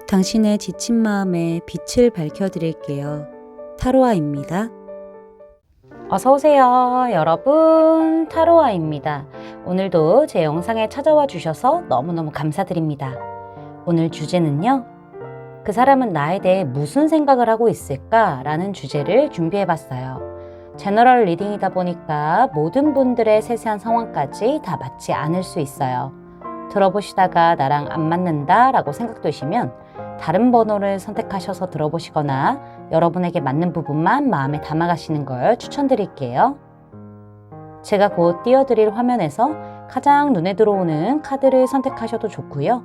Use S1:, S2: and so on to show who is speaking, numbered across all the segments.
S1: 당신의 지친 마음에 빛을 밝혀드릴게요. 타로아입니다.
S2: 어서오세요 여러분, 타로아입니다. 오늘도 제 영상에 찾아와 주셔서 너무너무 감사드립니다. 오늘 주제는요, 그 사람은 나에 대해 무슨 생각을 하고 있을까? 라는 주제를 준비해봤어요. 제너럴 리딩이다 보니까 모든 분들의 세세한 상황까지 다 맞지 않을 수 있어요. 들어보시다가 나랑 안 맞는다 라고 생각되시면 다른 번호를 선택하셔서 들어보시거나 여러분에게 맞는 부분만 마음에 담아가시는 걸 추천드릴게요. 제가 곧 띄워드릴 화면에서 가장 눈에 들어오는 카드를 선택하셔도 좋고요.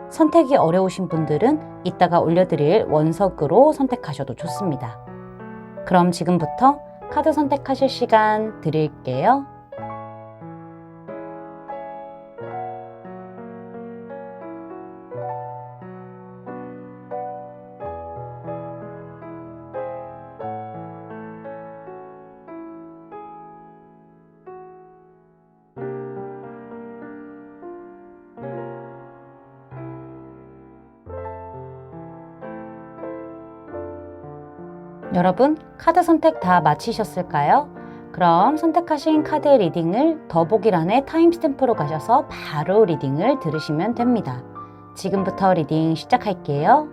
S2: 선택이 어려우신 분들은 이따가 올려드릴 원석으로 선택하셔도 좋습니다. 그럼 지금부터 카드 선택하실 시간 드릴게요. 여러분, 카드 선택 다 마치셨을까요? 그럼 선택하신 카드의 리딩을 더보기란에 타임스탬프로 가셔서 바로 리딩을 들으시면 됩니다. 지금부터 리딩 시작할게요.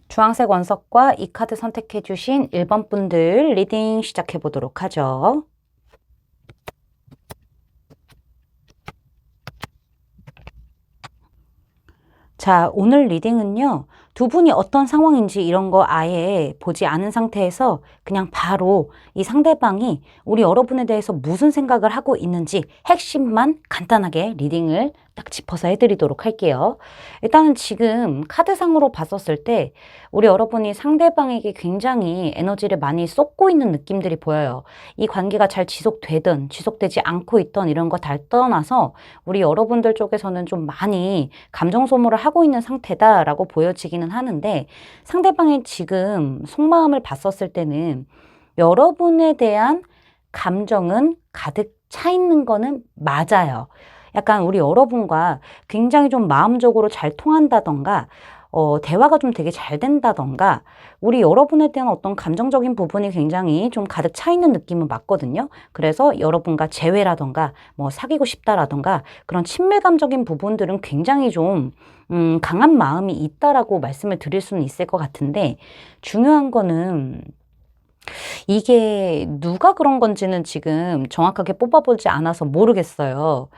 S2: 주황색 원석과 이 카드 선택해 주신 1번 분들 리딩 시작해 보도록 하죠. 자, 오늘 리딩은요, 두 분이 어떤 상황인지 이런 거 아예 보지 않은 상태에서 그냥 바로 이 상대방이 우리 여러분에 대해서 무슨 생각을 하고 있는지 핵심만 간단하게 리딩을 딱 짚어서 해드리도록 할게요. 일단은 지금 카드상으로 봤었을 때 우리 여러분이 상대방에게 굉장히 에너지를 많이 쏟고 있는 느낌들이 보여요. 이 관계가 잘 지속되든 지속되지 않고 있던 이런 거 다 떠나서 우리 여러분들 쪽에서는 좀 많이 감정 소모를 하고 있는 상태다라고 보여지기는 하는데, 상대방의 지금 속마음을 봤었을 때는 여러분에 대한 감정은 가득 차 있는 거는 맞아요. 약간 우리 여러분과 굉장히 좀 마음적으로 잘 통한다던가 대화가 좀 되게 잘 된다던가 우리 여러분에 대한 어떤 감정적인 부분이 굉장히 좀 가득 차 있는 느낌은 맞거든요. 그래서 여러분과 재회라던가 뭐 사귀고 싶다라던가 그런 친밀감적인 부분들은 굉장히 좀 강한 마음이 있다라고 말씀을 드릴 수는 있을 것 같은데, 중요한 거는 이게 누가 그런 건지는 지금 정확하게 뽑아보지 않아서 모르겠어요.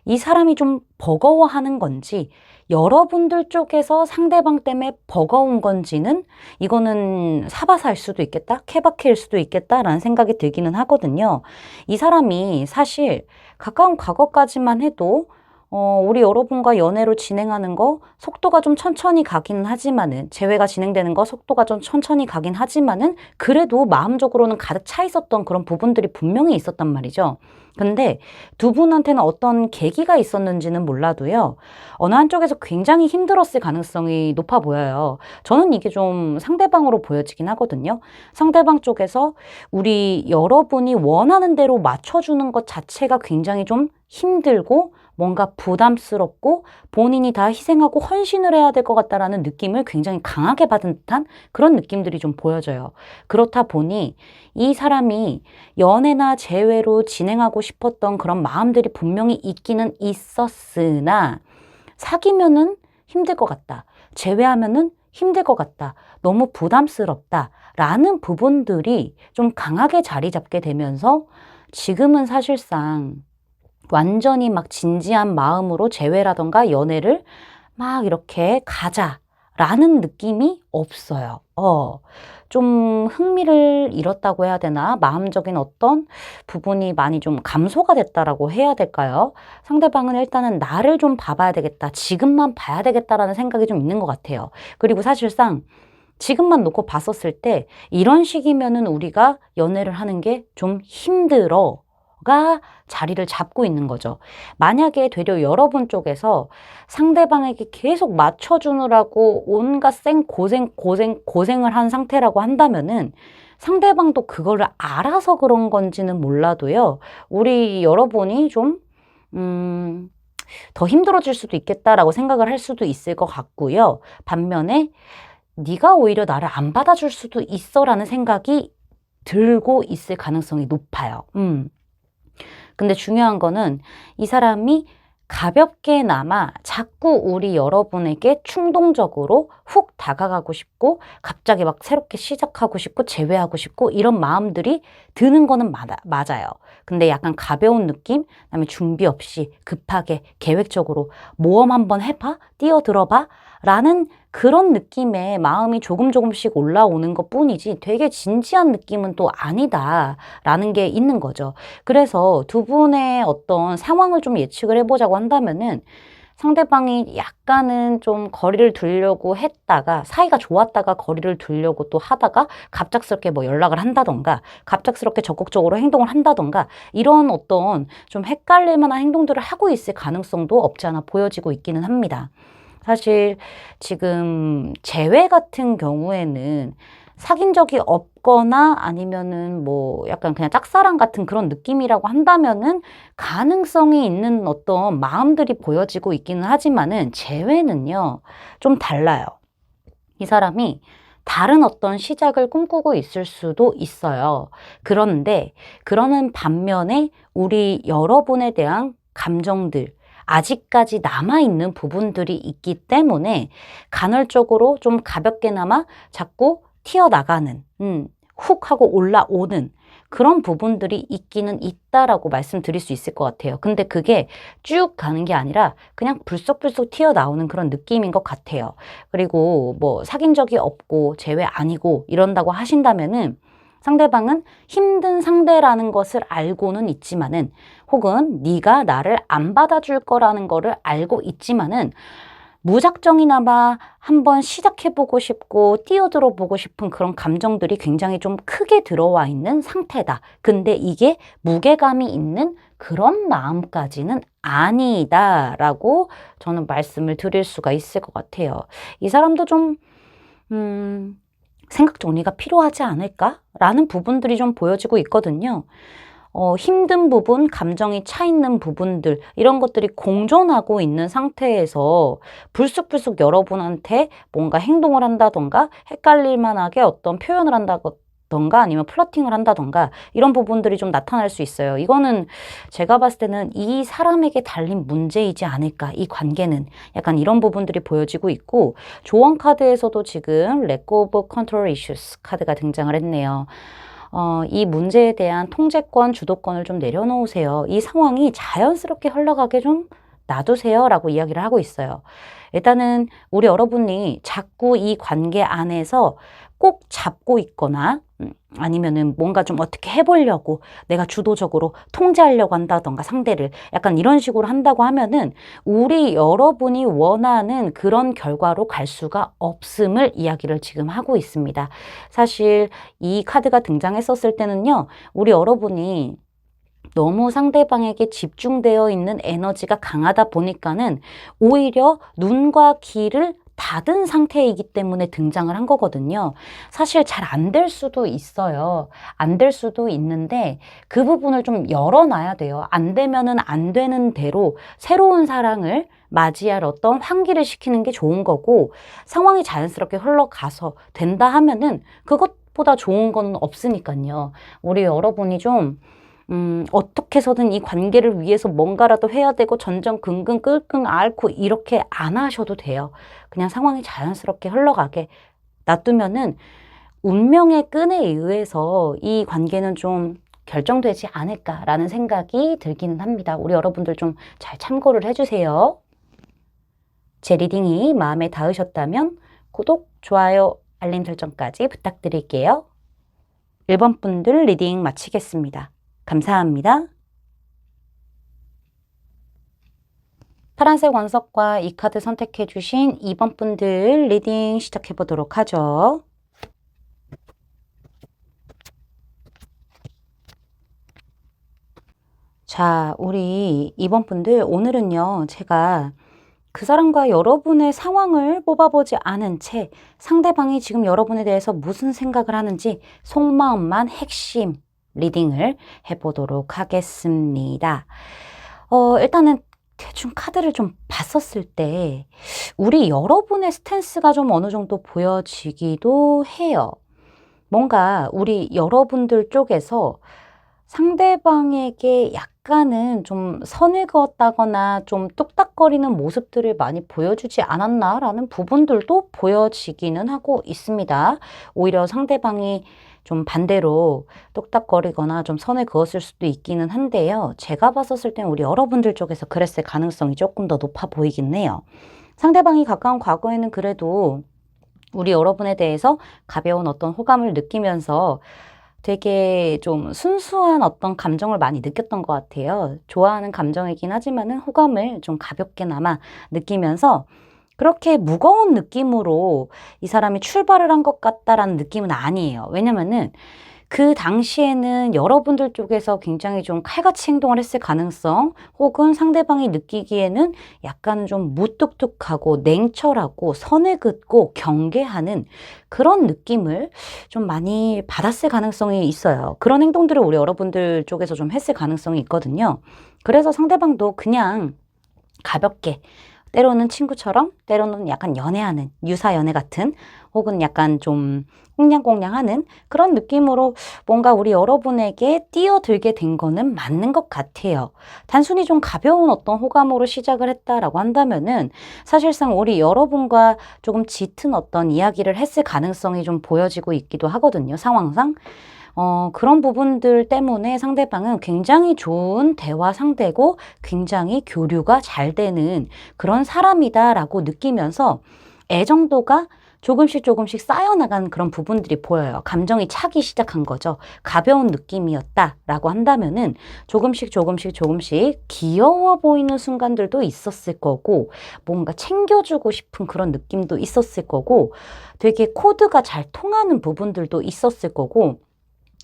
S2: 이 사람이 좀 버거워하는 건지, 여러분들 쪽에서 상대방 때문에 버거운 건지는 이거는 사바사일 수도 있겠다, 케바케일 수도 있겠다라는 생각이 들기는 하거든요. 이 사람이 사실 가까운 과거까지만 해도 우리 여러분과 연애로 진행하는 거 속도가 좀 천천히 가기는 하지만은, 재회가 진행되는 거 속도가 좀 천천히 가긴 하지만은 그래도 마음적으로는 가득 차 있었던 그런 부분들이 분명히 있었단 말이죠. 근데 두 분한테는 어떤 계기가 있었는지는 몰라도요, 어느 한쪽에서 굉장히 힘들었을 가능성이 높아 보여요. 저는 이게 좀 상대방으로 보여지긴 하거든요. 상대방 쪽에서 우리 여러분이 원하는 대로 맞춰주는 것 자체가 굉장히 좀 힘들고 뭔가 부담스럽고 본인이 다 희생하고 헌신을 해야 될 것 같다라는 느낌을 굉장히 강하게 받은 듯한 그런 느낌들이 좀 보여져요. 그렇다 보니 이 사람이 연애나 재회로 진행하고 싶었던 그런 마음들이 분명히 있기는 있었으나, 사귀면은 힘들 것 같다, 재회하면은 힘들 것 같다, 너무 부담스럽다 라는 부분들이 좀 강하게 자리 잡게 되면서 지금은 사실상 완전히 막 진지한 마음으로 재회라던가 연애를 막 이렇게 가자라는 느낌이 없어요. 좀 흥미를 잃었다고 해야 되나? 마음적인 어떤 부분이 많이 좀 감소가 됐다라고 해야 될까요? 상대방은 일단은 나를 좀 봐봐야 되겠다, 지금만 봐야 되겠다라는 생각이 좀 있는 것 같아요. 그리고 사실상 지금만 놓고 봤었을 때 이런 식이면은 우리가 연애를 하는 게 좀 힘들어 가 자리를 잡고 있는 거죠. 만약에 되려 여러분 쪽에서 상대방에게 계속 맞춰주느라고 온갖 고생을 한 상태라고 한다면은, 상대방도 그거를 알아서 그런 건지는 몰라도요, 우리 여러분이 좀 더 힘들어질 수도 있겠다라고 생각을 할 수도 있을 것 같고요. 반면에 네가 오히려 나를 안 받아줄 수도 있어라는 생각이 들고 있을 가능성이 높아요. 근데 중요한 거는 이 사람이 가볍게나마 자꾸 우리 여러분에게 충동적으로 훅 다가가고 싶고 갑자기 막 새롭게 시작하고 싶고 재회하고 싶고 이런 마음들이 드는 거는 맞아요. 근데 약간 가벼운 느낌, 그다음에 준비 없이 급하게 계획적으로 모험 한번 해봐, 뛰어들어봐 라는 그런 느낌의 마음이 조금씩 올라오는 것 뿐이지 되게 진지한 느낌은 또 아니다라는 게 있는 거죠. 그래서 두 분의 어떤 상황을 좀 예측을 해보자고 한다면은 상대방이 약간은 좀 거리를 두려고 했다가 사이가 좋았다가 거리를 두려고 또 하다가 갑작스럽게 뭐 연락을 한다던가 갑작스럽게 적극적으로 행동을 한다던가 이런 어떤 좀 헷갈릴 만한 행동들을 하고 있을 가능성도 없지 않아 보여지고 있기는 합니다. 사실 지금 재회 같은 경우에는 사귄 적이 없거나 아니면은 뭐 약간 그냥 짝사랑 같은 그런 느낌이라고 한다면은 가능성이 있는 어떤 마음들이 보여지고 있기는 하지만은 재회는요, 좀 달라요. 이 사람이 다른 어떤 시작을 꿈꾸고 있을 수도 있어요. 그런데 그러는 반면에 우리 여러분에 대한 감정들, 아직까지 남아있는 부분들이 있기 때문에 간헐적으로 좀 가볍게나마 자꾸 튀어나가는, 훅 하고 올라오는 그런 부분들이 있기는 있다라고 말씀드릴 수 있을 것 같아요. 근데 그게 쭉 가는 게 아니라 그냥 불쑥불쑥 튀어나오는 그런 느낌인 것 같아요. 그리고 뭐 사귄 적이 없고 재회 아니고 이런다고 하신다면은 상대방은 힘든 상대라는 것을 알고는 있지만은 혹은 네가 나를 안 받아줄 거라는 거를 알고 있지만은 무작정이나마 한번 시작해보고 싶고 뛰어들어 보고 싶은 그런 감정들이 굉장히 좀 크게 들어와 있는 상태다. 근데 이게 무게감이 있는 그런 마음까지는 아니다라고 저는 말씀을 드릴 수가 있을 것 같아요. 이 사람도 좀, 생각 정리가 필요하지 않을까라는 부분들이 좀 보여지고 있거든요. 힘든 부분, 감정이 차 있는 부분들, 이런 것들이 공존하고 있는 상태에서 불쑥불쑥 여러분한테 뭔가 행동을 한다던가, 헷갈릴 만하게 어떤 표현을 한다던가, 아니면 플러팅을 한다던가, 이런 부분들이 좀 나타날 수 있어요. 이거는 제가 봤을 때는 이 사람에게 달린 문제이지 않을까, 이 관계는. 약간 이런 부분들이 보여지고 있고, 조언 카드에서도 지금 Let Go of Control Issues 카드가 등장을 했네요. 이 문제에 대한 통제권, 주도권을 좀 내려놓으세요. 이 상황이 자연스럽게 흘러가게 좀 놔두세요. 라고 이야기를 하고 있어요. 일단은 우리 여러분이 자꾸 이 관계 안에서 꼭 잡고 있거나 아니면은 뭔가 좀 어떻게 해보려고 내가 주도적으로 통제하려고 한다던가 상대를 약간 이런 식으로 한다고 하면은 우리 여러분이 원하는 그런 결과로 갈 수가 없음을 이야기를 지금 하고 있습니다. 사실 이 카드가 등장했었을 때는요, 우리 여러분이 너무 상대방에게 집중되어 있는 에너지가 강하다 보니까는 오히려 눈과 귀를 닫은 상태이기 때문에 등장을 한 거거든요. 사실 잘 안 될 수도 있어요. 안 될 수도 있는데 그 부분을 좀 열어놔야 돼요. 안 되면은 안 되는 대로 새로운 사랑을 맞이할 어떤 환기를 시키는 게 좋은 거고, 상황이 자연스럽게 흘러가서 된다 하면은 그것보다 좋은 건 없으니까요. 우리 여러분이 좀 어떻게 해서든 이 관계를 위해서 뭔가라도 해야 되고 전전긍긍 끙끙 앓고 이렇게 안 하셔도 돼요. 그냥 상황이 자연스럽게 흘러가게 놔두면은 운명의 끈에 의해서 이 관계는 좀 결정되지 않을까라는 생각이 들기는 합니다. 우리 여러분들 좀 잘 참고를 해주세요. 제 리딩이 마음에 닿으셨다면 구독, 좋아요, 알림 설정까지 부탁드릴게요. 1번 분들 리딩 마치겠습니다. 감사합니다. 파란색 원석과 이 카드 선택해 주신 2번 분들 리딩 시작해 보도록 하죠. 자, 우리 2번 분들 오늘은요, 제가 그 사람과 여러분의 상황을 뽑아보지 않은 채 상대방이 지금 여러분에 대해서 무슨 생각을 하는지 속마음만 핵심 리딩을 해보도록 하겠습니다. 일단은 대충 카드를 좀 봤었을 때 우리 여러분의 스탠스가 좀 어느 정도 보여지기도 해요. 뭔가 우리 여러분들 쪽에서 상대방에게 약간은 좀 선을 그었다거나 좀 뚝딱거리는 모습들을 많이 보여주지 않았나라는 부분들도 보여지기는 하고 있습니다. 오히려 상대방이 좀 반대로 뚝딱거리거나 좀 선을 그었을 수도 있기는 한데요. 제가 봤었을 땐 우리 여러분들 쪽에서 그랬을 가능성이 조금 더 높아 보이긴 해요. 상대방이 가까운 과거에는 그래도 우리 여러분에 대해서 가벼운 어떤 호감을 느끼면서 되게 좀 순수한 어떤 감정을 많이 느꼈던 것 같아요. 좋아하는 감정이긴 하지만은 호감을 좀 가볍게나마 느끼면서 그렇게 무거운 느낌으로 이 사람이 출발을 한 것 같다라는 느낌은 아니에요. 왜냐면은 그 당시에는 여러분들 쪽에서 굉장히 좀 칼같이 행동을 했을 가능성 혹은 상대방이 느끼기에는 약간 좀 무뚝뚝하고 냉철하고 선을 긋고 경계하는 그런 느낌을 좀 많이 받았을 가능성이 있어요. 그런 행동들을 우리 여러분들 쪽에서 좀 했을 가능성이 있거든요. 그래서 상대방도 그냥 가볍게 때로는 친구처럼 때로는 약간 연애하는 유사 연애 같은 혹은 약간 좀 꽁냥꽁냥하는 그런 느낌으로 뭔가 우리 여러분에게 뛰어들게 된 거는 맞는 것 같아요. 단순히 좀 가벼운 어떤 호감으로 시작을 했다라고 한다면은 사실상 우리 여러분과 조금 짙은 어떤 이야기를 했을 가능성이 좀 보여지고 있기도 하거든요, 상황상. 그런 부분들 때문에 상대방은 굉장히 좋은 대화 상대고 굉장히 교류가 잘 되는 그런 사람이다라고 느끼면서 애정도가 조금씩 쌓여나가는 그런 부분들이 보여요. 감정이 차기 시작한 거죠. 가벼운 느낌이었다라고 한다면은 조금씩 귀여워 보이는 순간들도 있었을 거고 뭔가 챙겨주고 싶은 그런 느낌도 있었을 거고 되게 코드가 잘 통하는 부분들도 있었을 거고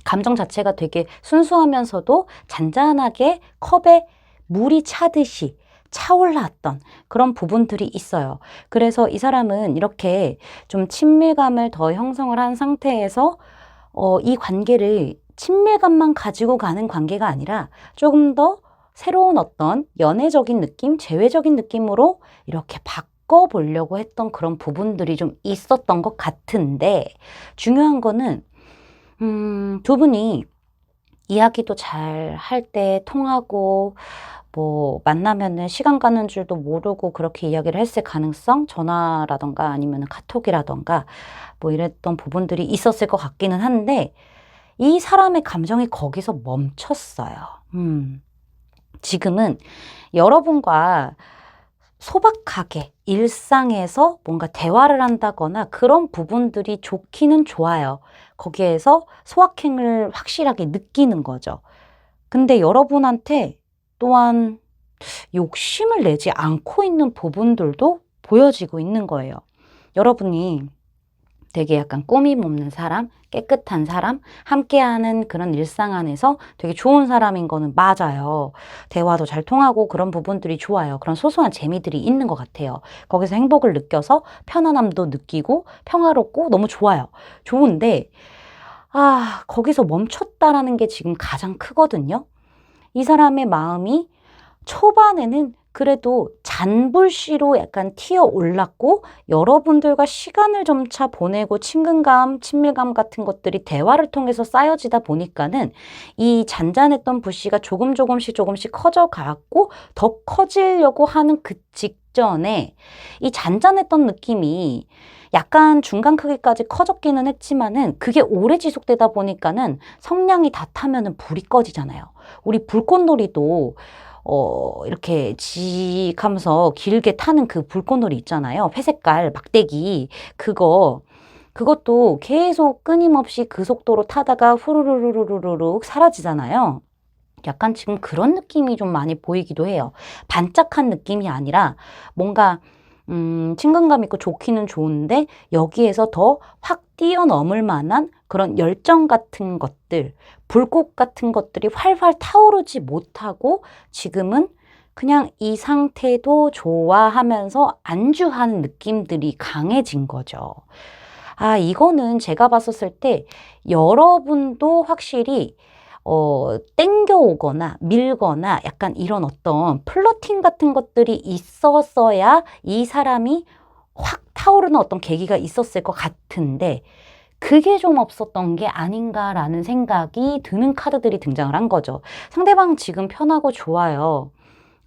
S2: 감정 자체가 되게 순수하면서도 잔잔하게 컵에 물이 차듯이 차올랐던 그런 부분들이 있어요. 그래서 이 사람은 이렇게 좀 친밀감을 더 형성을 한 상태에서 이 관계를 친밀감만 가지고 가는 관계가 아니라 조금 더 새로운 어떤 연애적인 느낌, 재회적인 느낌으로 이렇게 바꿔보려고 했던 그런 부분들이 좀 있었던 것 같은데 중요한 거는 두 분이 이야기도 잘 할 때 통하고, 뭐, 만나면은 시간 가는 줄도 모르고 그렇게 이야기를 했을 가능성? 전화라던가 아니면 카톡이라던가, 뭐 이랬던 부분들이 있었을 것 같기는 한데, 이 사람의 감정이 거기서 멈췄어요. 지금은 여러분과 소박하게 일상에서 뭔가 대화를 한다거나 그런 부분들이 좋기는 좋아요. 거기에서 소확행을 확실하게 느끼는 거죠. 근데 여러분한테 또한 욕심을 내지 않고 있는 부분들도 보여지고 있는 거예요. 여러분이 되게 약간 꾸밈 없는 사람, 깨끗한 사람, 함께하는 그런 일상 안에서 되게 좋은 사람인 거는 맞아요. 대화도 잘 통하고 그런 부분들이 좋아요. 그런 소소한 재미들이 있는 것 같아요. 거기서 행복을 느껴서 편안함도 느끼고 평화롭고 너무 좋아요. 좋은데, 거기서 멈췄다라는 게 지금 가장 크거든요. 이 사람의 마음이 초반에는 그래도 잔불씨로 약간 튀어 올랐고 여러분들과 시간을 점차 보내고 친근감, 친밀감 같은 것들이 대화를 통해서 쌓여지다 보니까는 이 잔잔했던 불씨가 조금씩 커져갔고 더 커지려고 하는 그 직전에 이 잔잔했던 느낌이 약간 중간 크기까지 커졌기는 했지만은 그게 오래 지속되다 보니까는 성냥이 다 타면은 불이 꺼지잖아요. 우리 불꽃놀이도 이렇게 직 하면서 길게 타는 그 불꽃놀이 있잖아요. 회색깔 막대기. 그것도 계속 끊임없이 그 속도로 타다가 후루루루루루룩 사라지잖아요. 약간 지금 그런 느낌이 좀 많이 보이기도 해요. 반짝한 느낌이 아니라 뭔가 친근감 있고 좋기는 좋은데 여기에서 더 확 뛰어넘을 만한 그런 열정 같은 것들, 불꽃 같은 것들이 활활 타오르지 못하고 지금은 그냥 이 상태도 좋아하면서 안주하는 느낌들이 강해진 거죠. 이거는 제가 봤었을 때 여러분도 확실히 땡겨오거나 밀거나 약간 이런 어떤 플러팅 같은 것들이 있었어야 이 사람이 확 타오르는 어떤 계기가 있었을 것 같은데 그게 좀 없었던 게 아닌가라는 생각이 드는 카드들이 등장을 한 거죠. 상대방 지금 편하고 좋아요.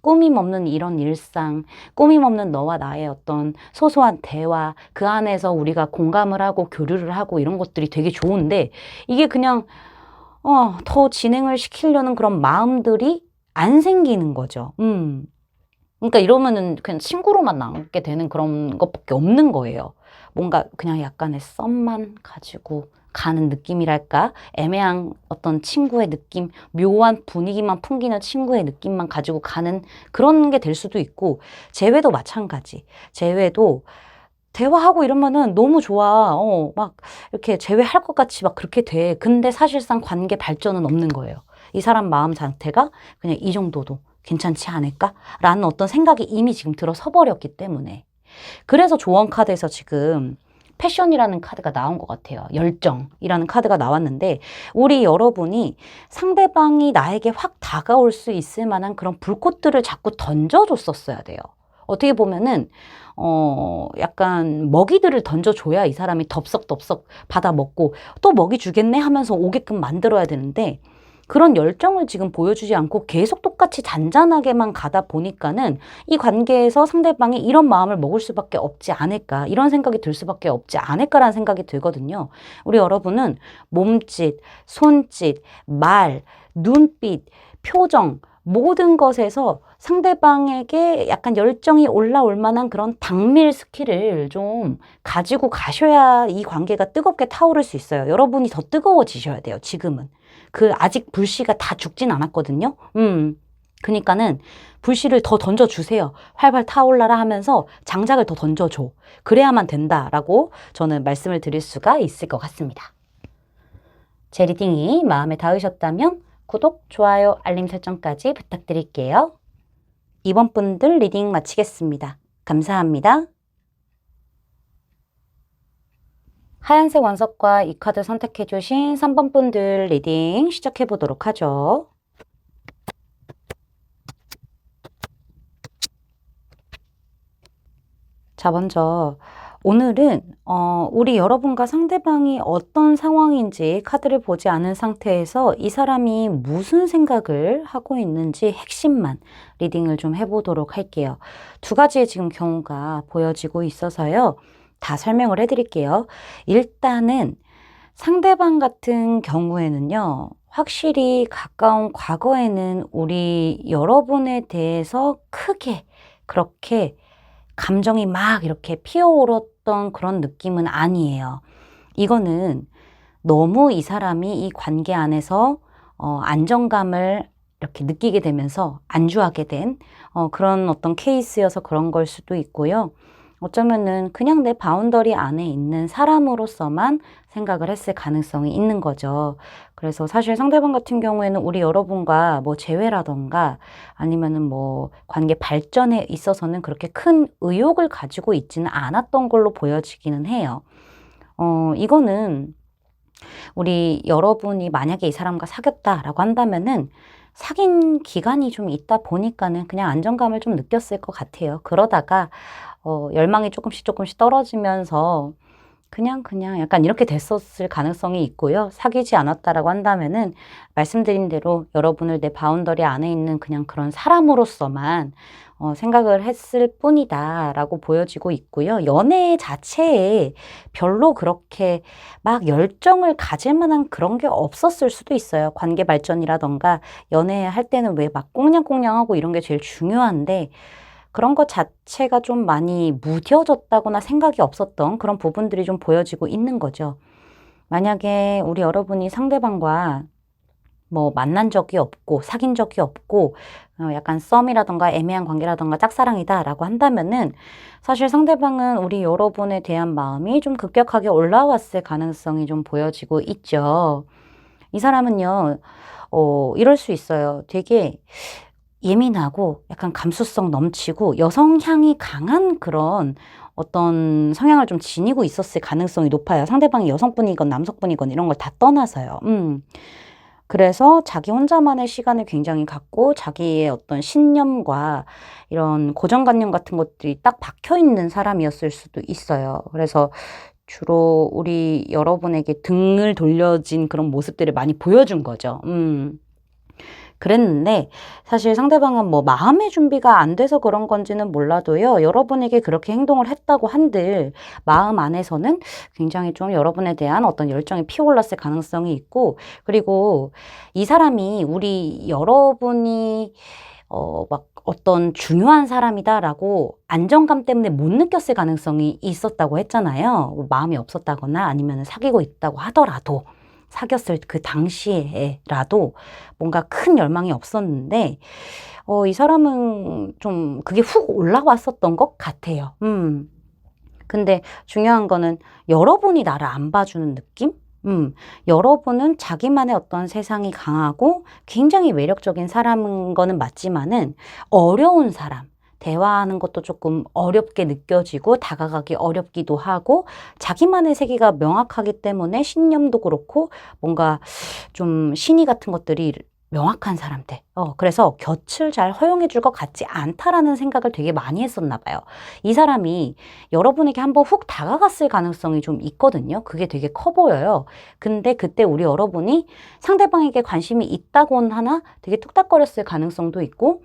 S2: 꾸밈 없는 이런 일상, 꾸밈 없는 너와 나의 어떤 소소한 대화, 그 안에서 우리가 공감을 하고 교류를 하고 이런 것들이 되게 좋은데 이게 그냥 더 진행을 시키려는 그런 마음들이 안 생기는 거죠. 그러니까 이러면은 그냥 친구로만 남게 되는 그런 것밖에 없는 거예요. 뭔가 그냥 약간의 썸만 가지고 가는 느낌이랄까? 애매한 어떤 친구의 느낌, 묘한 분위기만 풍기는 친구의 느낌만 가지고 가는 그런 게 될 수도 있고, 재회도 마찬가지. 재회도 대화하고 이러면은 너무 좋아. 막 이렇게 재회할 것 같이 막 그렇게 돼. 근데 사실상 관계 발전은 없는 거예요. 이 사람 마음 상태가 그냥 이 정도도 괜찮지 않을까? 라는 어떤 생각이 이미 지금 들어서 버렸기 때문에. 그래서 조언 카드에서 지금 패션이라는 카드가 나온 것 같아요. 열정이라는 카드가 나왔는데 우리 여러분이 상대방이 나에게 확 다가올 수 있을 만한 그런 불꽃들을 자꾸 던져줬었어야 돼요. 어떻게 보면은 약간 먹이들을 던져줘야 이 사람이 덥석덥석 받아 먹고 또 먹이 주겠네 하면서 오게끔 만들어야 되는데 그런 열정을 지금 보여주지 않고 계속 똑같이 잔잔하게만 가다 보니까는 이 관계에서 상대방이 이런 마음을 먹을 수밖에 없지 않을까, 이런 생각이 들 수밖에 없지 않을까라는 생각이 들거든요. 우리 여러분은 몸짓, 손짓, 말, 눈빛, 표정, 모든 것에서 상대방에게 약간 열정이 올라올 만한 그런 당밀 스킬을 좀 가지고 가셔야 이 관계가 뜨겁게 타오를 수 있어요. 여러분이 더 뜨거워지셔야 돼요, 지금은. 아직 불씨가 다 죽진 않았거든요. 그니까는 불씨를 더 던져주세요. 활발 타올라라 하면서 장작을 더 던져줘. 그래야만 된다라고 저는 말씀을 드릴 수가 있을 것 같습니다. 제 리딩이 마음에 닿으셨다면 구독, 좋아요, 알림 설정까지 부탁드릴게요. 이번 분들 리딩 마치겠습니다. 감사합니다. 하얀색 원석과 이 카드 선택해주신 3번 분들 리딩 시작해보도록 하죠. 자, 먼저 오늘은 우리 여러분과 상대방이 어떤 상황인지 카드를 보지 않은 상태에서 이 사람이 무슨 생각을 하고 있는지 핵심만 리딩을 좀 해보도록 할게요. 두 가지의 지금 경우가 보여지고 있어서요. 다 설명을 해드릴게요. 일단은 상대방 같은 경우에는요. 확실히 가까운 과거에는 우리 여러분에 대해서 크게 그렇게 감정이 막 이렇게 피어오르던 그런 느낌은 아니에요. 이거는 너무 이 사람이 이 관계 안에서 안정감을 이렇게 느끼게 되면서 안주하게 된 그런 어떤 케이스여서 그런 걸 수도 있고요. 어쩌면은 그냥 내 바운더리 안에 있는 사람으로서만 생각을 했을 가능성이 있는 거죠. 그래서 사실 상대방 같은 경우에는 우리 여러분과 뭐 재회라던가 아니면은 뭐 관계 발전에 있어서는 그렇게 큰 의욕을 가지고 있지는 않았던 걸로 보여지기는 해요. 이거는 우리 여러분이 만약에 이 사람과 사귀었다라고 한다면은 사귄 기간이 좀 있다 보니까는 그냥 안정감을 좀 느꼈을 것 같아요. 그러다가 열망이 조금씩 떨어지면서 그냥 약간 이렇게 됐었을 가능성이 있고요. 사귀지 않았다라고 한다면은 말씀드린 대로 여러분을 내 바운더리 안에 있는 그냥 그런 사람으로서만 생각을 했을 뿐이다 라고 보여지고 있고요. 연애 자체에 별로 그렇게 막 열정을 가질 만한 그런 게 없었을 수도 있어요. 관계 발전이라던가 연애할 때는 왜 막 꽁냥꽁냥하고 이런 게 제일 중요한데 그런 것 자체가 좀 많이 무뎌졌다거나 생각이 없었던 그런 부분들이 좀 보여지고 있는 거죠. 만약에 우리 여러분이 상대방과 뭐 만난 적이 없고 사귄 적이 없고 약간 썸이라던가 애매한 관계라던가 짝사랑이다라고 한다면은 사실 상대방은 우리 여러분에 대한 마음이 좀 급격하게 올라왔을 가능성이 좀 보여지고 있죠. 이 사람은요, 이럴 수 있어요. 되게 예민하고 약간 감수성 넘치고 여성향이 강한 그런 어떤 성향을 좀 지니고 있었을 가능성이 높아요. 상대방이 여성분이건 남성분이건 이런 걸 다 떠나서요. 그래서 자기 혼자만의 시간을 굉장히 갖고 자기의 어떤 신념과 이런 고정관념 같은 것들이 딱 박혀 있는 사람이었을 수도 있어요. 그래서 주로 우리 여러분에게 등을 돌려진 그런 모습들을 많이 보여준 거죠. 그랬는데 사실 상대방은 뭐 마음의 준비가 안 돼서 그런 건지는 몰라도요. 여러분에게 그렇게 행동을 했다고 한들 마음 안에서는 굉장히 좀 여러분에 대한 어떤 열정이 피어올랐을 가능성이 있고, 그리고 이 사람이 우리 여러분이 막 어떤 중요한 사람이다라고 안정감 때문에 못 느꼈을 가능성이 있었다고 했잖아요. 뭐 마음이 없었다거나 아니면 사귀고 있다고 하더라도, 사귀었을 그 당시에라도 뭔가 큰 열망이 없었는데, 이 사람은 좀 그게 훅 올라왔었던 것 같아요. 근데 중요한 거는 여러분이 나를 안 봐주는 느낌? 여러분은 자기만의 어떤 세상이 강하고 굉장히 매력적인 사람인 거는 맞지만은 어려운 사람, 대화하는 것도 조금 어렵게 느껴지고 다가가기 어렵기도 하고 자기만의 세계가 명확하기 때문에 신념도 그렇고 뭔가 좀 신의 같은 것들이 명확한 사람들. 그래서 곁을 잘 허용해 줄 것 같지 않다라는 생각을 되게 많이 했었나 봐요. 이 사람이 여러분에게 한번 훅 다가갔을 가능성이 좀 있거든요. 그게 되게 커 보여요. 근데 그때 우리 여러분이 상대방에게 관심이 있다고는 하나 되게 뚝딱거렸을 가능성도 있고,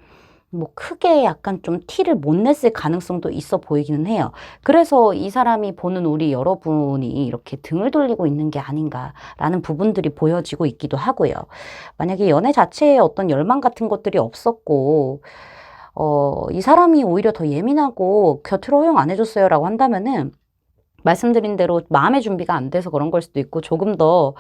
S2: 뭐 크게 약간 좀 티를 못 냈을 가능성도 있어 보이기는 해요. 그래서 이 사람이 보는 우리 여러분이 이렇게 등을 돌리고 있는 게 아닌가라는 부분들이 보여지고 있기도 하고요. 만약에 연애 자체에 어떤 열망 같은 것들이 없었고, 이 사람이 오히려 더 예민하고 곁을 허용 안 해줬어요라고 한다면은 말씀드린 대로 마음의 준비가 안 돼서 그런 걸 수도 있고 조금 더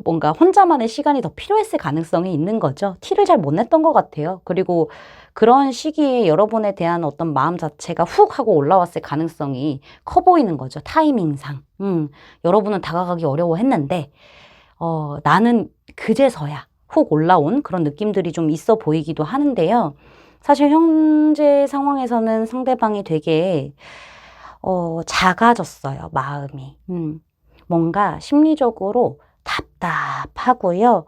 S2: 뭔가 혼자만의 시간이 더 필요했을 가능성이 있는 거죠. 티를 잘 못 냈던 것 같아요. 그리고 그런 시기에 여러분에 대한 어떤 마음 자체가 훅 하고 올라왔을 가능성이 커 보이는 거죠. 타이밍상. 여러분은 다가가기 어려워했는데 나는 그제서야 훅 올라온 그런 느낌들이 좀 있어 보이기도 하는데요. 사실 현재 상황에서는 상대방이 되게 작아졌어요, 마음이. 뭔가 심리적으로 답답하고요.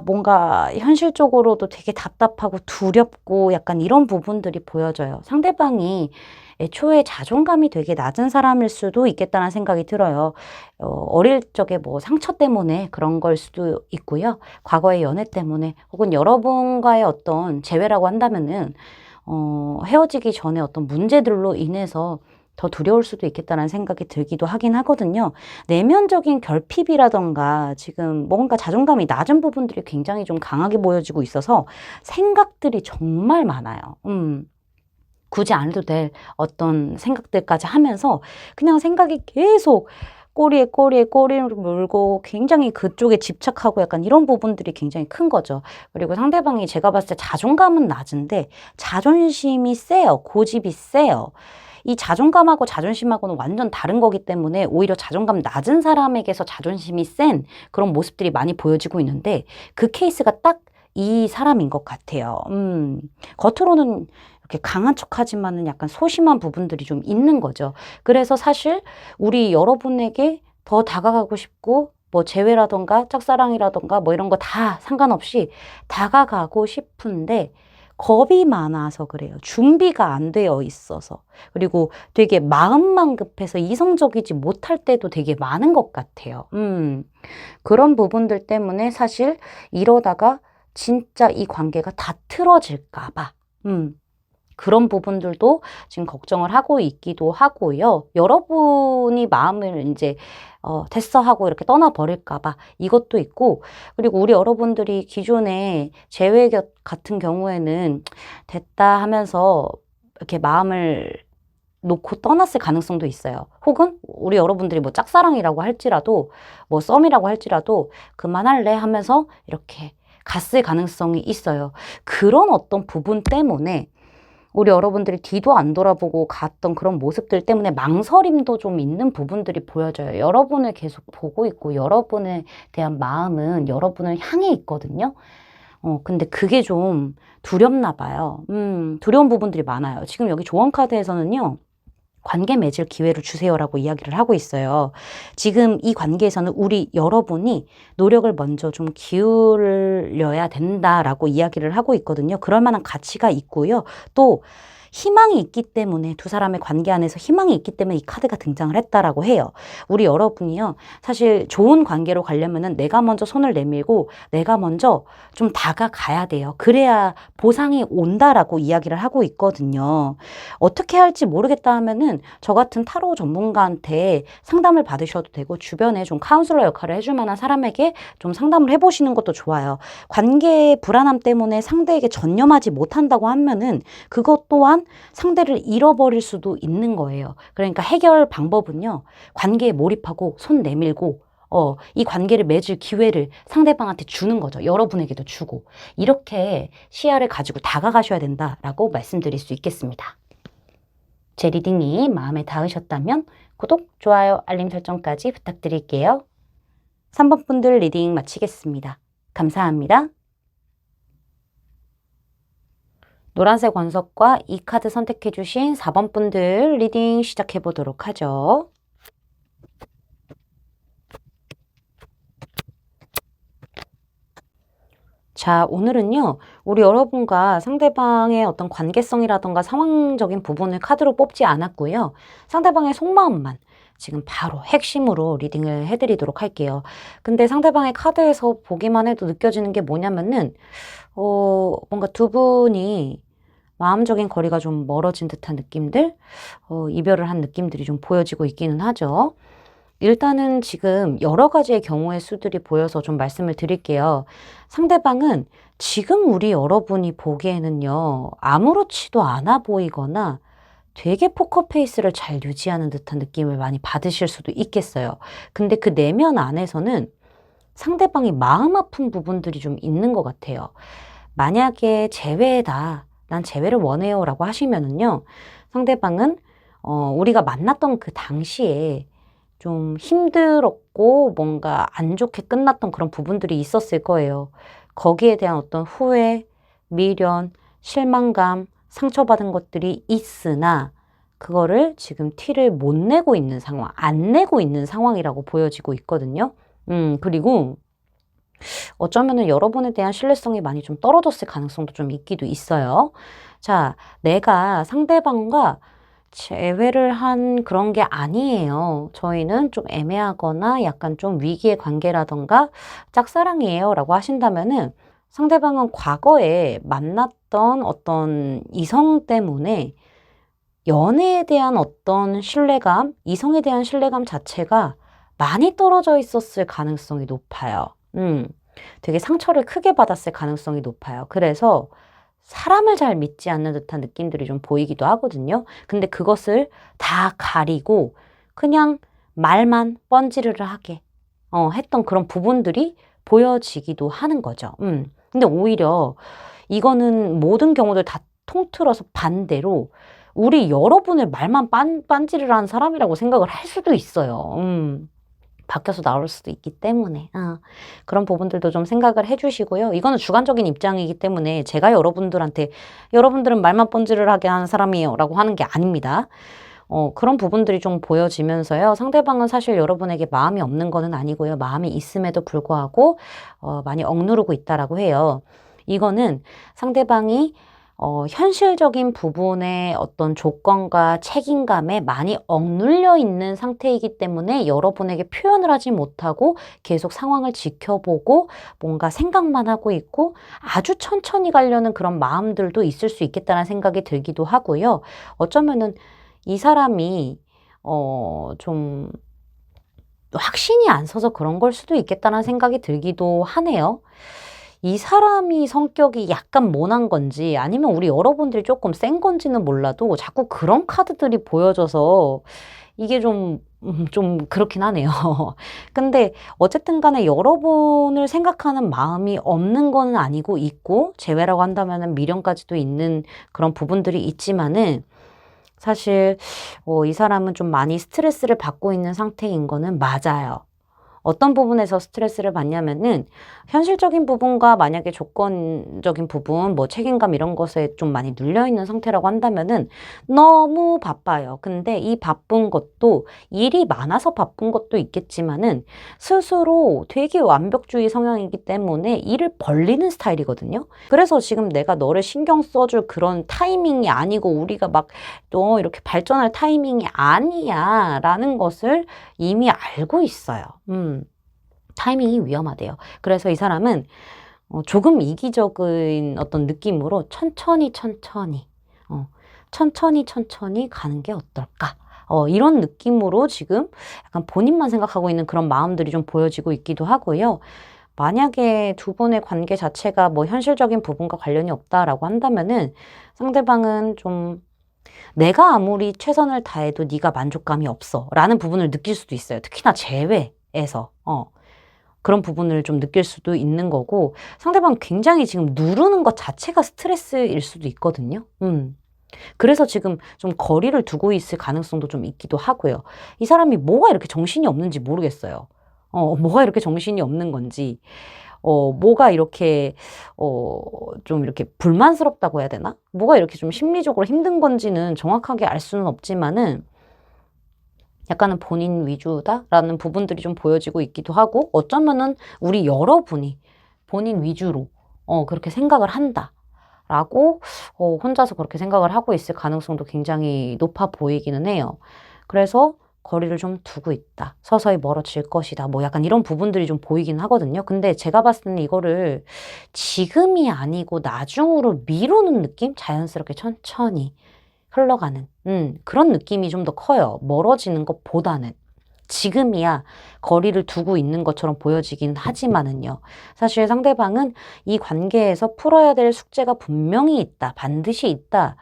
S2: 뭔가 현실적으로도 되게 답답하고 두렵고 약간 이런 부분들이 보여져요. 상대방이 애초에 자존감이 되게 낮은 사람일 수도 있겠다는 생각이 들어요. 어릴 적에 뭐 상처 때문에 그런 걸 수도 있고요. 과거의 연애 때문에 혹은 여러분과의 어떤 재회라고 한다면은 헤어지기 전에 어떤 문제들로 인해서 더 두려울 수도 있겠다는 생각이 들기도 하긴 하거든요. 내면적인 결핍이라던가 지금 뭔가 자존감이 낮은 부분들이 굉장히 좀 강하게 보여지고 있어서 생각들이 정말 많아요. 굳이 안 해도 될 어떤 생각들까지 하면서 그냥 생각이 계속 꼬리에 꼬리를 물고 굉장히 그쪽에 집착하고 약간 이런 부분들이 굉장히 큰 거죠. 그리고 상대방이 제가 봤을 때 자존감은 낮은데 자존심이 세요. 고집이 세요. 이 자존감하고 자존심하고는 완전 다른 거기 때문에 오히려 자존감 낮은 사람에게서 자존심이 센 그런 모습들이 많이 보여지고 있는데 그 케이스가 딱 이 사람인 것 같아요. 겉으로는 이렇게 강한 척하지만은 약간 소심한 부분들이 좀 있는 거죠. 그래서 사실 우리 여러분에게 더 다가가고 싶고 뭐 재회라던가 짝사랑이라던가 뭐 이런 거 다 상관없이 다가가고 싶은데 겁이 많아서 그래요. 준비가 안 되어 있어서. 그리고 되게 마음만 급해서 이성적이지 못할 때도 되게 많은 것 같아요. 그런 부분들 때문에 사실 이러다가 진짜 이 관계가 다 틀어질까 봐. 그런 부분들도 지금 걱정을 하고 있기도 하고요. 여러분이 마음을 이제 됐어 하고 이렇게 떠나버릴까 봐 이것도 있고, 그리고 우리 여러분들이 기존에 재회 같은 경우에는 됐다 하면서 이렇게 마음을 놓고 떠났을 가능성도 있어요. 혹은 우리 여러분들이 뭐 짝사랑이라고 할지라도 뭐 썸이라고 할지라도 그만할래 하면서 이렇게 갔을 가능성이 있어요. 그런 어떤 부분 때문에 우리 여러분들이 뒤도 안 돌아보고 갔던 그런 모습들 때문에 망설임도 좀 있는 부분들이 보여져요. 여러분을 계속 보고 있고 여러분에 대한 마음은 여러분을 향해 있거든요. 근데 그게 좀 두렵나 봐요. 두려운 부분들이 많아요. 지금 여기 조언 카드에서는요. 관계 맺을 기회를 주세요라고 이야기를 하고 있어요. 지금 이 관계에서는 우리 여러분이 노력을 먼저 좀 기울여야 된다라고 이야기를 하고 있거든요. 그럴 만한 가치가 있고요. 또 희망이 있기 때문에 두 사람의 관계 안에서 희망이 있기 때문에 이 카드가 등장을 했다라고 해요. 우리 여러분이요. 사실 좋은 관계로 가려면은 내가 먼저 손을 내밀고 내가 먼저 좀 다가가야 돼요. 그래야 보상이 온다라고 이야기를 하고 있거든요. 어떻게 할지 모르겠다 하면은 저 같은 타로 전문가한테 상담을 받으셔도 되고 주변에 좀 카운슬러 역할을 해줄 만한 사람에게 좀 상담을 해보시는 것도 좋아요. 관계의 불안함 때문에 상대에게 전념하지 못한다고 하면은 그것 또한 상대를 잃어버릴 수도 있는 거예요. 그러니까 해결 방법은요. 관계에 몰입하고 손 내밀고 이 관계를 맺을 기회를 상대방한테 주는 거죠. 여러분에게도 주고. 이렇게 시야를 가지고 다가가셔야 된다라고 말씀드릴 수 있겠습니다. 제 리딩이 마음에 닿으셨다면 구독, 좋아요, 알림 설정까지 부탁드릴게요. 3번 분들 리딩 마치겠습니다. 감사합니다. 노란색 원석과 이 카드 선택해 주신 4번 분들 리딩 시작해 보도록 하죠. 자, 오늘은요, 우리 여러분과 상대방의 어떤 관계성이라던가 상황적인 부분을 카드로 뽑지 않았고요. 상대방의 속마음만 지금 바로 핵심으로 리딩을 해드리도록 할게요. 근데 상대방의 카드에서 보기만 해도 느껴지는 게 뭐냐면은, 뭔가 두 분이 마음적인 거리가 좀 멀어진 듯한 느낌들, 이별을 한 느낌들이 좀 보여지고 있기는 하죠. 일단은 지금 여러 가지의 경우의 수들이 보여서 좀 말씀을 드릴게요. 상대방은 지금 우리 여러분이 보기에는요, 아무렇지도 않아 보이거나 되게 포커페이스를 잘 유지하는 듯한 느낌을 많이 받으실 수도 있겠어요. 근데 그 내면 안에서는 상대방이 마음 아픈 부분들이 좀 있는 것 같아요. 만약에 재회다. 난 재회를 원해요 라고 하시면은요. 상대방은 우리가 만났던 그 당시에 좀 힘들었고 뭔가 안 좋게 끝났던 그런 부분들이 있었을 거예요. 거기에 대한 어떤 후회, 미련, 실망감, 상처받은 것들이 있으나 그거를 지금 티를 못 내고 있는 상황, 안 내고 있는 상황이라고 보여지고 있거든요. 그리고 어쩌면은 여러분에 대한 신뢰성이 많이 좀 떨어졌을 가능성도 좀 있기도 있어요. 자, 내가 상대방과 재회를 한 그런 게 아니에요. 저희는 좀 애매하거나 약간 좀 위기의 관계라던가 짝사랑이에요 라고 하신다면은 상대방은 과거에 만났던 어떤 이성 때문에 연애에 대한 어떤 신뢰감, 이성에 대한 신뢰감 자체가 많이 떨어져 있었을 가능성이 높아요. 되게 상처를 크게 받았을 가능성이 높아요. 그래서 사람을 잘 믿지 않는 듯한 느낌들이 좀 보이기도 하거든요. 근데 그것을 다 가리고 그냥 말만 뻔지르르 하게 했던 그런 부분들이 보여지기도 하는 거죠. 근데 오히려 이거는 모든 경우들 다 통틀어서 반대로 우리 여러분의 말만 빤지르르 한 사람이라고 생각을 할 수도 있어요. 바뀌어서 나올 수도 있기 때문에 그런 부분들도 좀 생각을 해주시고요. 이거는 주관적인 입장이기 때문에 제가 여러분들한테 여러분들은 말만 뻔질을 하는 사람이에요 라고 하는 게 아닙니다. 그런 부분들이 좀 보여지면서요. 상대방은 사실 여러분에게 마음이 없는 거는 아니고요. 마음이 있음에도 불구하고 많이 억누르고 있다라고 해요. 이거는 상대방이 현실적인 부분의 어떤 조건과 책임감에 많이 억눌려 있는 상태이기 때문에 여러분에게 표현을 하지 못하고 계속 상황을 지켜보고 뭔가 생각만 하고 있고 아주 천천히 가려는 그런 마음들도 있을 수 있겠다는 생각이 들기도 하고요. 어쩌면은 이 사람이 좀 확신이 안 서서 그런 걸 수도 있겠다는 생각이 들기도 하네요. 이 사람이 성격이 약간 모난 건지 아니면 우리 여러분들이 조금 센 건지는 몰라도 자꾸 그런 카드들이 보여져서 이게 좀 그렇긴 하네요. 근데 어쨌든 간에 여러분을 생각하는 마음이 없는 건 아니고 있고 재회라고 한다면 미련까지도 있는 그런 부분들이 있지만은 사실 이 사람은 좀 많이 스트레스를 받고 있는 상태인 거는 맞아요. 어떤 부분에서 스트레스를 받냐면은 현실적인 부분과 만약에 조건적인 부분, 뭐 책임감 이런 것에 좀 많이 눌려있는 상태라고 한다면은 너무 바빠요. 근데 이 바쁜 것도 일이 많아서 바쁜 것도 있겠지만은 스스로 되게 완벽주의 성향이기 때문에 일을 벌리는 스타일이거든요. 그래서 지금 내가 너를 신경 써줄 그런 타이밍이 아니고 우리가 막 또 이렇게 발전할 타이밍이 아니야 라는 것을 이미 알고 있어요. 타이밍이 위험하대요. 그래서 이 사람은 조금 이기적인 어떤 느낌으로 천천히 가는 게 어떨까? 이런 느낌으로 지금 약간 본인만 생각하고 있는 그런 마음들이 좀 보여지고 있기도 하고요. 만약에 두 분의 관계 자체가 뭐 현실적인 부분과 관련이 없다라고 한다면은 상대방은 좀 내가 아무리 최선을 다해도 네가 만족감이 없어 라는 부분을 느낄 수도 있어요. 특히나 재회에서 그런 부분을 좀 느낄 수도 있는 거고 상대방 굉장히 지금 누르는 것 자체가 스트레스일 수도 있거든요. 그래서 지금 좀 거리를 두고 있을 가능성도 좀 있기도 하고요. 이 사람이 뭐가 이렇게 정신이 없는지 모르겠어요. 뭐가 이렇게 정신이 없는 건지. 뭐가 이렇게, 좀 이렇게 불만스럽다고 해야 되나? 뭐가 이렇게 좀 심리적으로 힘든 건지는 정확하게 알 수는 없지만은 약간은 본인 위주다라는 부분들이 좀 보여지고 있기도 하고 어쩌면은 우리 여러분이 본인 위주로, 그렇게 생각을 한다. 라고, 혼자서 그렇게 생각을 하고 있을 가능성도 굉장히 높아 보이기는 해요. 그래서 거리를 좀 두고 있다. 서서히 멀어질 것이다. 뭐 약간 이런 부분들이 좀 보이긴 하거든요. 근데 제가 봤을 때는 이거를 지금이 아니고 나중으로 미루는 느낌? 자연스럽게 천천히 흘러가는, 그런 느낌이 좀 더 커요. 멀어지는 것보다는. 지금이야 거리를 두고 있는 것처럼 보여지긴 하지만은요. 사실 상대방은 이 관계에서 풀어야 될 숙제가 분명히 있다. 반드시 있다.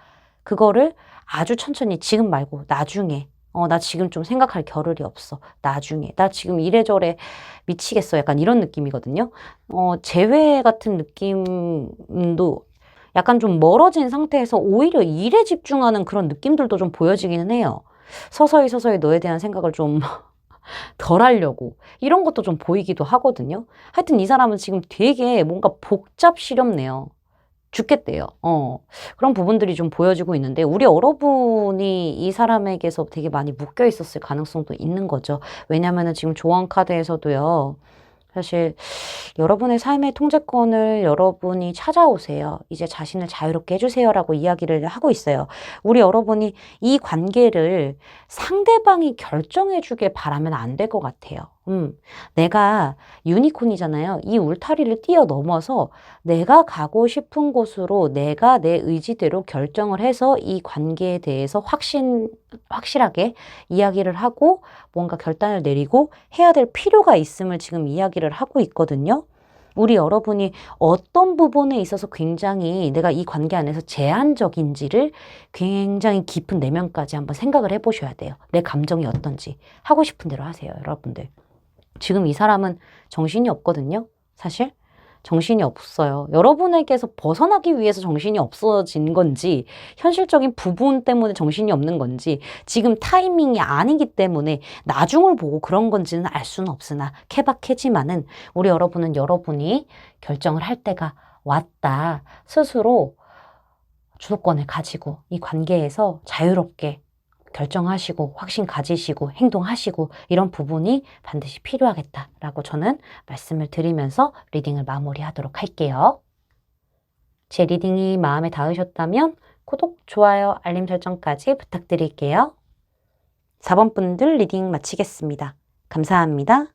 S2: 그거를 아주 천천히 지금 말고 나중에 나 지금 좀 생각할 겨를이 없어. 나중에. 나 지금 이래저래 미치겠어. 약간 이런 느낌이거든요. 재회 같은 느낌도 약간 좀 멀어진 상태에서 오히려 일에 집중하는 그런 느낌들도 좀 보여지기는 해요. 서서히 너에 대한 생각을 좀 덜 하려고 이런 것도 좀 보이기도 하거든요. 하여튼 이 사람은 지금 되게 뭔가 복잡시렵네요. 죽겠대요. 그런 부분들이 좀 보여지고 있는데 우리 여러분이 이 사람에게서 되게 많이 묶여 있었을 가능성도 있는 거죠. 왜냐면은 지금 조언 카드에서도요. 사실 여러분의 삶의 통제권을 여러분이 찾아오세요. 이제 자신을 자유롭게 해주세요라고 이야기를 하고 있어요. 우리 여러분이 이 관계를 상대방이 결정해주길 바라면 안 될 것 같아요. 내가 유니콘이잖아요. 이 울타리를 뛰어넘어서 내가 가고 싶은 곳으로 내가 내 의지대로 결정을 해서 이 관계에 대해서 확실하게 이야기를 하고 뭔가 결단을 내리고 해야 될 필요가 있음을 지금 이야기를 하고 있거든요. 우리 여러분이 어떤 부분에 있어서 굉장히 내가 이 관계 안에서 제한적인지를 굉장히 깊은 내면까지 한번 생각을 해보셔야 돼요. 내 감정이 어떤지 하고 싶은 대로 하세요, 여러분들. 지금 이 사람은 정신이 없거든요, 사실. 정신이 없어요. 여러분에게서 벗어나기 위해서 정신이 없어진 건지, 현실적인 부분 때문에 정신이 없는 건지, 지금 타이밍이 아니기 때문에 나중을 보고 그런 건지는 알 수는 없으나, 케바케지만은 우리 여러분은 여러분이 결정을 할 때가 왔다. 스스로 주도권을 가지고 이 관계에서 자유롭게 결정하시고 확신 가지시고 행동하시고 이런 부분이 반드시 필요하겠다라고 저는 말씀을 드리면서 리딩을 마무리하도록 할게요. 제 리딩이 마음에 닿으셨다면 구독, 좋아요, 알림 설정까지 부탁드릴게요. 4번 분들 리딩 마치겠습니다. 감사합니다.